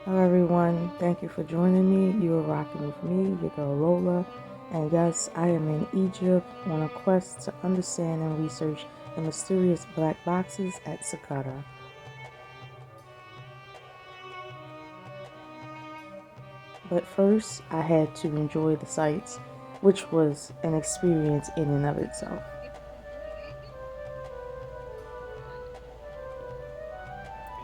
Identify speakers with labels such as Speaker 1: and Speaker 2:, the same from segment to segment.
Speaker 1: Hello everyone, thank you for joining me. You are rocking with me, your girl Lola. And yes, I am in Egypt on a quest to understand and research the mysterious black boxes at Saqqara. But first, I had to enjoy the sights, which was an experience in and of itself.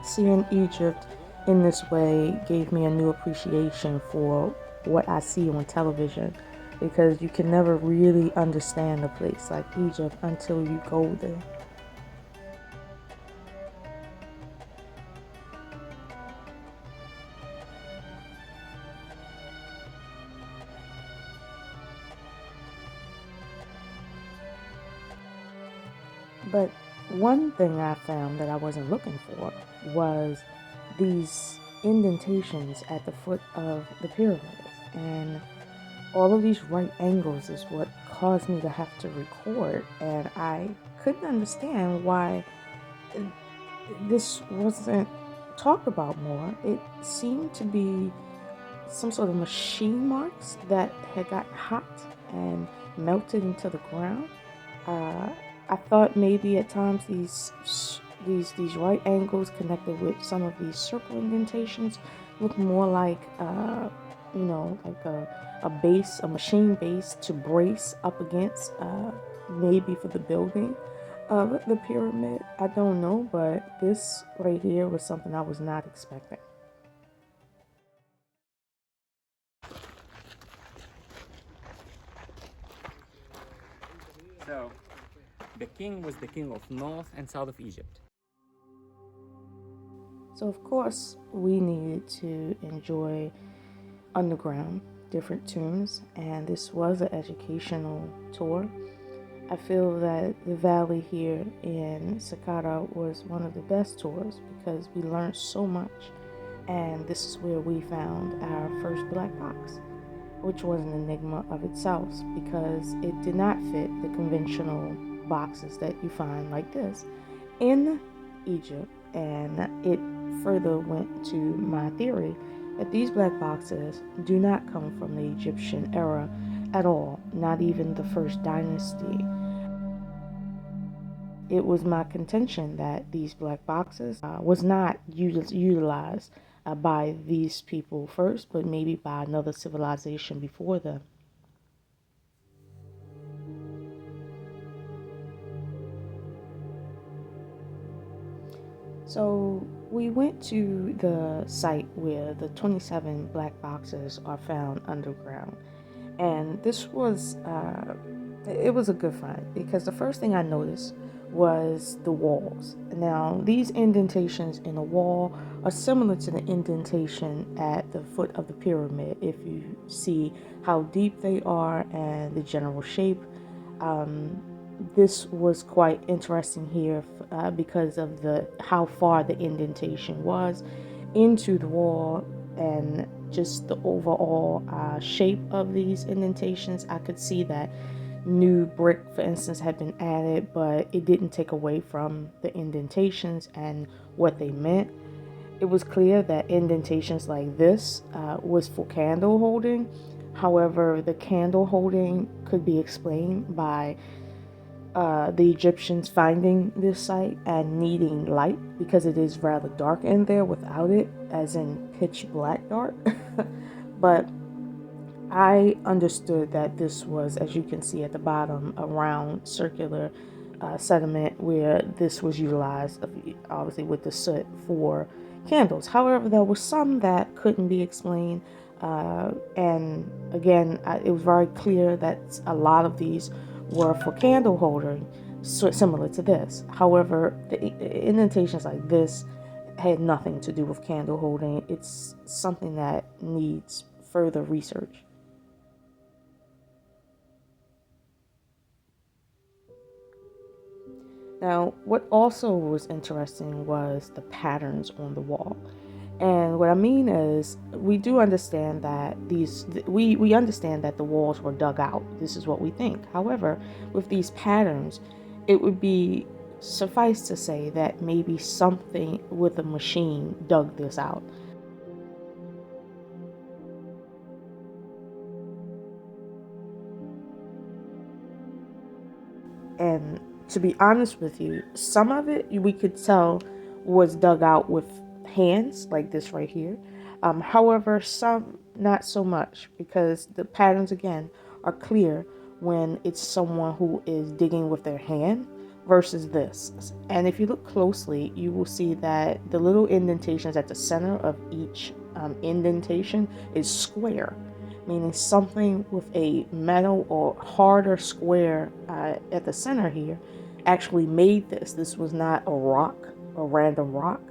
Speaker 1: Seeing Egypt in this way gave me a new appreciation for what I see on television because you can never really understand a place like Egypt until you go there. But one thing I found that I wasn't looking for was these indentations at the foot of the pyramid. And all of these right angles is what caused me to have to record. And I couldn't understand why this wasn't talked about more. It seemed to be some sort of machine marks that had got hot and melted into the ground. Uh, I thought maybe at times these right angles connected with some of these circle indentations look more like like a base, a machine base to brace up against, maybe for the building of the pyramid. I don't know, but this right here was something I was not expecting.
Speaker 2: So, the king was the king of north and south of Egypt.
Speaker 1: So of course we needed to enjoy underground, different tombs, and this was an educational tour. I feel that the valley here in Saqqara was one of the best tours because we learned so much, and this is where we found our first black box, which was an enigma of itself because it did not fit the conventional boxes that you find like this in Egypt, and it further went to my theory that these black boxes do not come from the Egyptian era at all, not even the first dynasty. It was my contention that these black boxes was not utilized by these people first, but maybe by another civilization before them. So we went to the site where the 27 black boxes are found underground, and this was it was a good find because the first thing I noticed was the walls. Now these indentations in the wall are similar to the indentation at the foot of the pyramid if you see how deep they are and the general shape. This was quite interesting here because of the how far the indentation was into the wall and just the overall shape of these indentations. I could see that new brick, for instance, had been added, but it didn't take away from the indentations and what they meant. It was clear that indentations like this was for candle holding. However, the candle holding could be explained by the Egyptians finding this site and needing light because it is rather dark in there without it, as in pitch black dark. But I understood that this was, as you can see at the bottom, a round circular sediment where this was utilized, obviously with the soot, for candles. However, there were some that couldn't be explained. And again, it was very clear that a lot of these were for candle holding, similar to this. However, the indentations like this had nothing to do with candle holding. It's something that needs further research. Now, what also was interesting was the patterns on the wall. And what I mean is, we do understand that we understand that the walls were dug out. This is what we think. However, with these patterns, it would be suffice to say that maybe something with a machine dug this out. And to be honest with you, some of it we could tell was dug out with hands, like this right here. However, some not so much, because the patterns again are clear when it's someone who is digging with their hand versus this. And if you look closely, you will see that the little indentations at the center of each indentation is square, meaning something with a metal or harder square at the center here actually made this. This was not a rock, a random rock.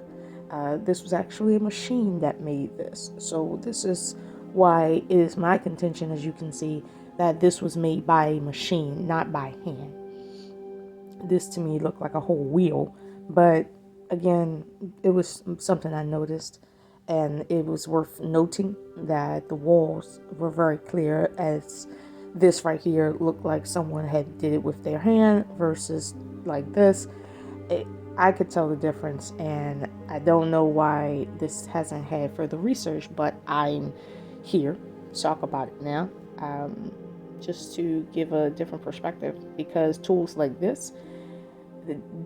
Speaker 1: This was actually a machine that made this. So this is why it is my contention, as you can see, that this was made by a machine, not by hand. This to me looked like a whole wheel, but again, it was something I noticed, and it was worth noting that the walls were very clear, as this right here looked like someone had did it with their hand versus like this. it, I could tell the difference, and I don't know why this hasn't had further research, but I'm here to talk about it now, just to give a different perspective, because tools like this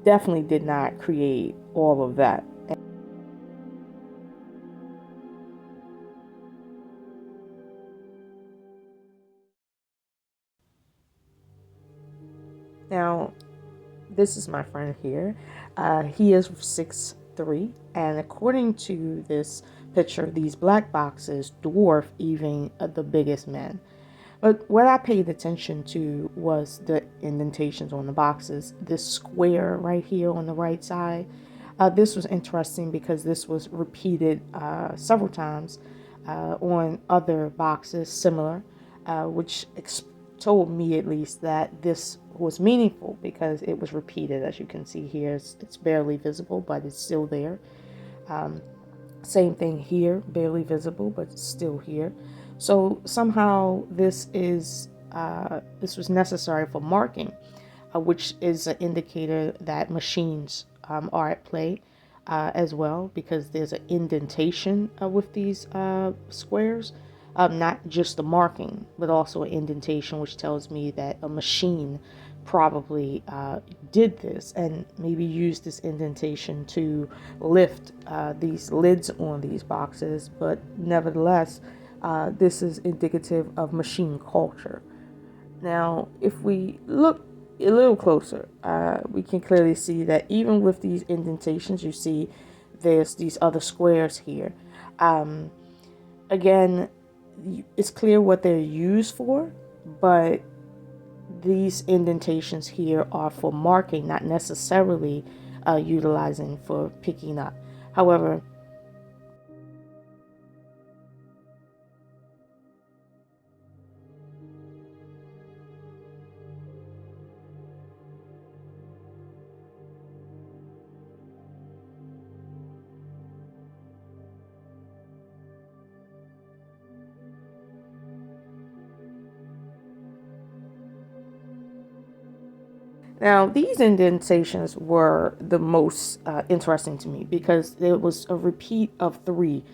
Speaker 1: definitely did not create all of that. Now, this is my friend here. He is 6'3", and according to this picture, these black boxes dwarf even the biggest men. But what I paid attention to was the indentations on the boxes. This square right here on the right side. This was interesting because this was repeated several times on other boxes similar, which told me at least that this was meaningful because it was repeated. As you can see here, it's barely visible, but it's still there. Same thing here, barely visible, but it's still here. So somehow this was necessary for marking, which is an indicator that machines are at play as well, because there's an indentation with these squares, not just the marking, but also an indentation, which tells me that a machine probably did this and maybe used this indentation to lift these lids on these boxes. But nevertheless, this is indicative of machine culture. Now, if we look a little closer, we can clearly see that even with these indentations, you see there's these other squares here. Again, it's clear what they're used for, but these indentations here are for marking, not necessarily utilizing for picking up. However, now, these indentations were the most interesting to me because there was a repeat of three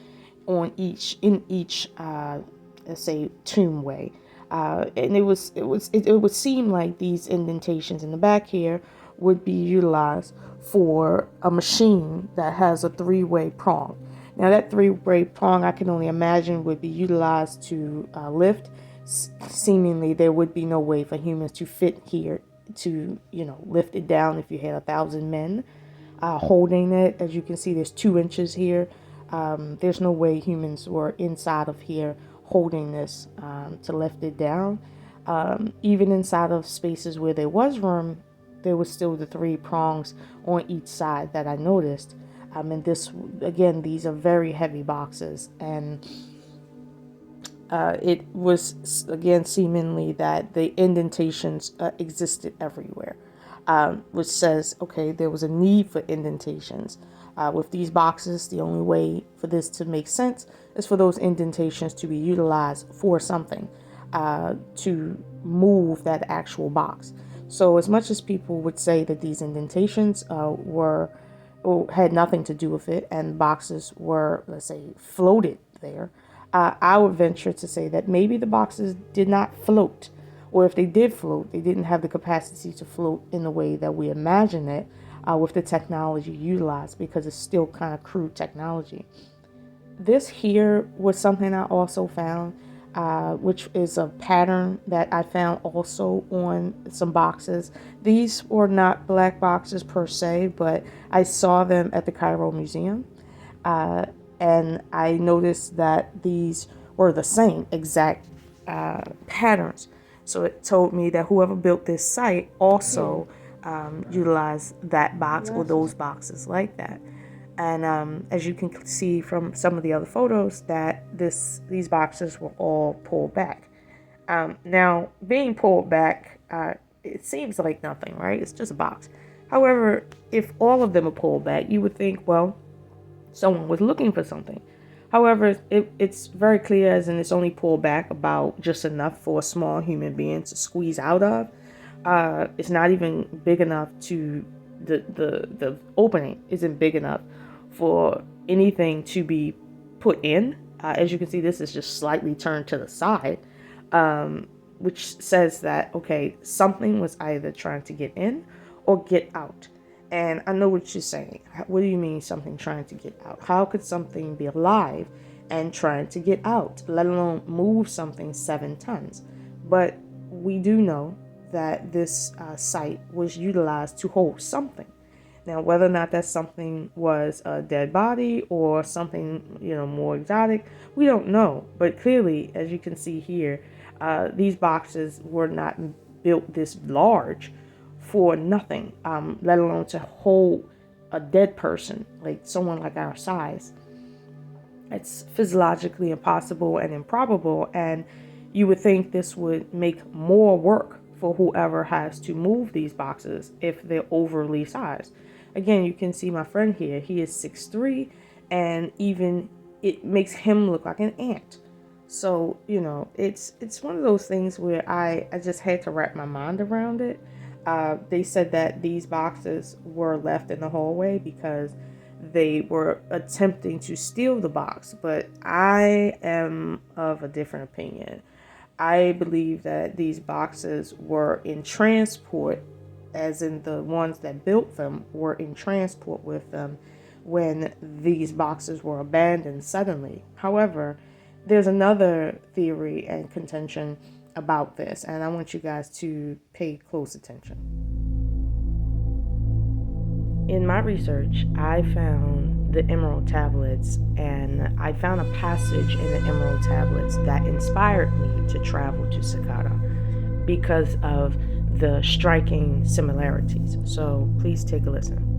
Speaker 1: on each let's say tombway, and it would seem like these indentations in the back here would be utilized for a machine that has a three-way prong. Now, that three-way prong, I can only imagine, would be utilized to lift. Seemingly, there would be no way for humans to fit here to lift it down if you had 1,000 men holding it. As you can see, there's 2 inches here. There's no way humans were inside of here holding this to lift it down. Even inside of spaces where there was room, there was still the three prongs on each side that I noticed. And this, again, these are very heavy boxes, and it was again seemingly that the indentations existed everywhere, which says, okay, there was a need for indentations. With these boxes, the only way for this to make sense is for those indentations to be utilized for something, to move that actual box. So as much as people would say that these indentations had nothing to do with it, and boxes were, let's say, floated there, I would venture to say that maybe the boxes did not float or if they did float, they didn't have the capacity to float in the way that we imagine it with the technology utilized, because it's still kind of crude technology. This here was something I also found, which is a pattern that I found also on some boxes. These were not black boxes per se, but I saw them at the Cairo Museum. And I noticed that these were the same exact patterns. So it told me that whoever built this site also utilized that box or those boxes like that. And as you can see from some of the other photos, that these boxes were all pulled back. Now, being pulled back, it seems like nothing, right? It's just a box. However, if all of them are pulled back, you would think, well, someone was looking for something. However, it's very clear, as in it's only pulled back about just enough for a small human being to squeeze out of. It's not even big enough to the opening isn't big enough for anything to be put in. As you can see, this is just slightly turned to the side, which says that, okay, something was either trying to get in or get out. And I know what you're saying. What do you mean something trying to get out? How could something be alive and trying to get out, let alone move something 7 tons? But we do know that this site was utilized to hold something. Now, whether or not that something was a dead body or something, more exotic, we don't know. But clearly, as you can see here, these boxes were not built this large for nothing, let alone to hold a dead person, like someone like our size. It's physiologically impossible and improbable, and you would think this would make more work for whoever has to move these boxes if they're overly sized. Again, you can see my friend here. He is 6'3", and even it makes him look like an ant. So, it's one of those things where I just had to wrap my mind around it. They said that these boxes were left in the hallway because they were attempting to steal the box, but I am of a different opinion. I believe that these boxes were in transport, as in the ones that built them were in transport with them when these boxes were abandoned suddenly. However, there's another theory and contention about this, and I want you guys to pay close attention. In my research, I found the Emerald Tablets, and I found a passage in the Emerald Tablets that inspired me to travel to Saqqara because of the striking similarities. So please take a listen.